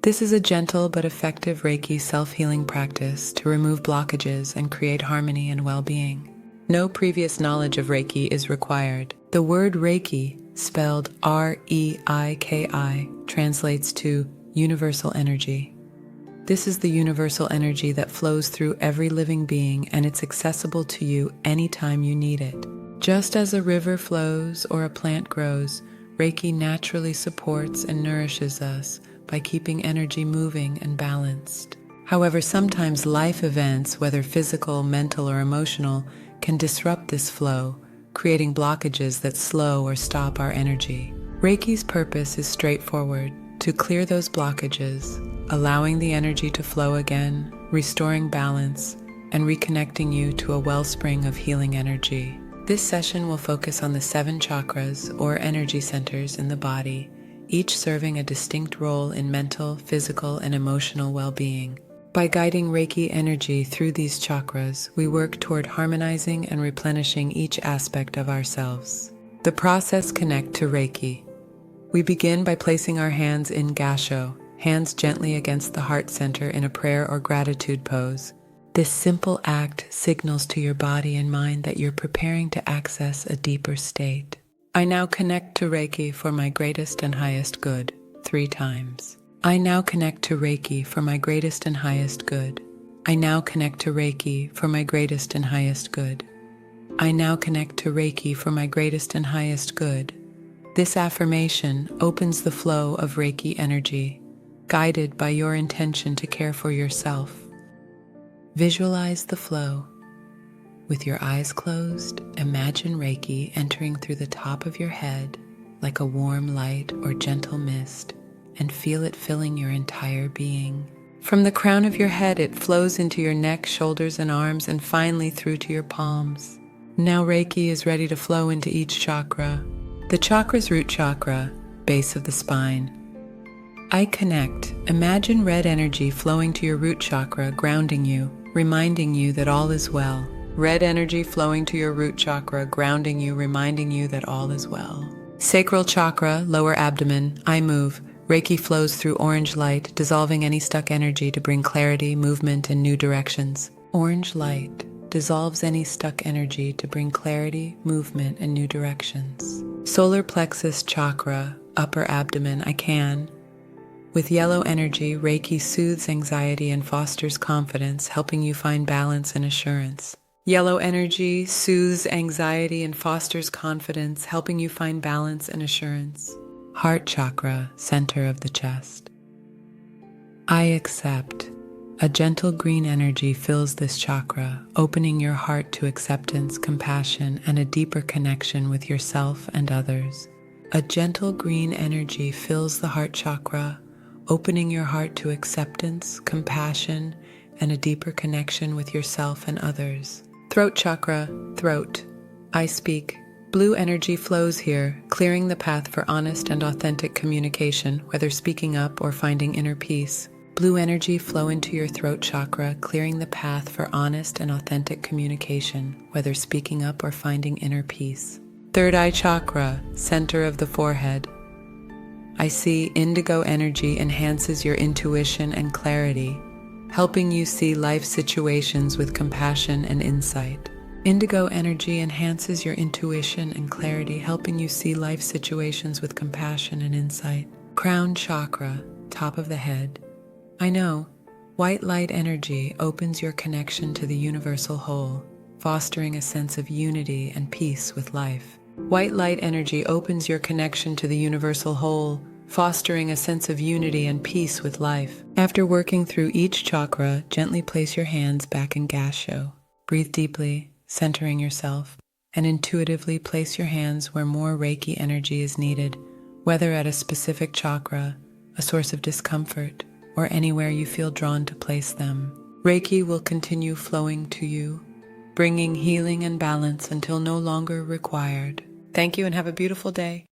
This is a gentle but effective Reiki self-healing practice to remove blockages and create harmony and well-being. No previous knowledge of Reiki is required. The word Reiki, spelled R-E-I-K-I, translates to universal energy. This is the universal energy that flows through every living being, and it's accessible to you anytime you need it. Just as a river flows or a plant grows, Reiki naturally supports and nourishes us by keeping energy moving and balanced. However, sometimes life events, whether physical, mental, or emotional, can disrupt this flow, creating blockages that slow or stop our energy. Reiki's purpose is straightforward: to clear those blockages, allowing the energy to flow again, restoring balance, and reconnecting you to a wellspring of healing energy. This session will focus on the 7 chakras, or energy centers in the body, each serving a distinct role in mental, physical, and emotional well-being. By guiding Reiki energy through these chakras, we work toward harmonizing and replenishing each aspect of ourselves. The process connect to Reiki. We begin by placing our hands in Gassho, hands gently against the heart center in a prayer or gratitude pose. This simple act signals to your body and mind that you're preparing to access a deeper state. I now connect to Reiki for my greatest and highest good, 3 times. I now connect to Reiki for my greatest and highest good. I now connect to Reiki for my greatest and highest good. I now connect to Reiki for my greatest and highest good. This affirmation opens the flow of Reiki energy, guided by your intention to care for yourself. Visualize the flow. With your eyes closed, imagine Reiki entering through the top of your head like a warm light or gentle mist, and feel it filling your entire being. From the crown of your head, it flows into your neck, shoulders, and arms, and finally through to your palms. Now Reiki is ready to flow into each chakra. The chakra's root chakra, base of the spine. I connect. Imagine red energy flowing to your root chakra, grounding you, reminding you that all is well. Red energy flowing to your root chakra, grounding you, reminding you that all is well. Sacral chakra, lower abdomen, I move. Reiki flows through orange light, dissolving any stuck energy to bring clarity, movement, and new directions. Orange light dissolves any stuck energy to bring clarity, movement, and new directions. Solar plexus chakra, upper abdomen, I can. With yellow energy, Reiki soothes anxiety and fosters confidence, helping you find balance and assurance. Yellow energy soothes anxiety and fosters confidence, helping you find balance and assurance. Heart chakra, center of the chest. I accept. A gentle green energy fills this chakra, opening your heart to acceptance, compassion, and a deeper connection with yourself and others. A gentle green energy fills the heart chakra, opening your heart to acceptance, compassion, and a deeper connection with yourself and others. Throat chakra, throat. I speak. Blue energy flows here, clearing the path for honest and authentic communication, whether speaking up or finding inner peace. Blue energy flow into your throat chakra, clearing the path for honest and authentic communication, whether speaking up or finding inner peace. Third eye chakra, center of the forehead. I see indigo energy enhances your intuition and clarity, helping you see life situations with compassion and insight. Indigo energy enhances your intuition and clarity, helping you see life situations with compassion and insight. Crown chakra, top of the head. I know, white light energy opens your connection to the universal whole, fostering a sense of unity and peace with life. White light energy opens your connection to the universal whole, fostering a sense of unity and peace with life. After working through each chakra, gently place your hands back in Gassho. Breathe deeply, centering yourself, and intuitively place your hands where more Reiki energy is needed, whether at a specific chakra, a source of discomfort, or anywhere you feel drawn to place them. Reiki will continue flowing to you, bringing healing and balance until no longer required. Thank you and have a beautiful day.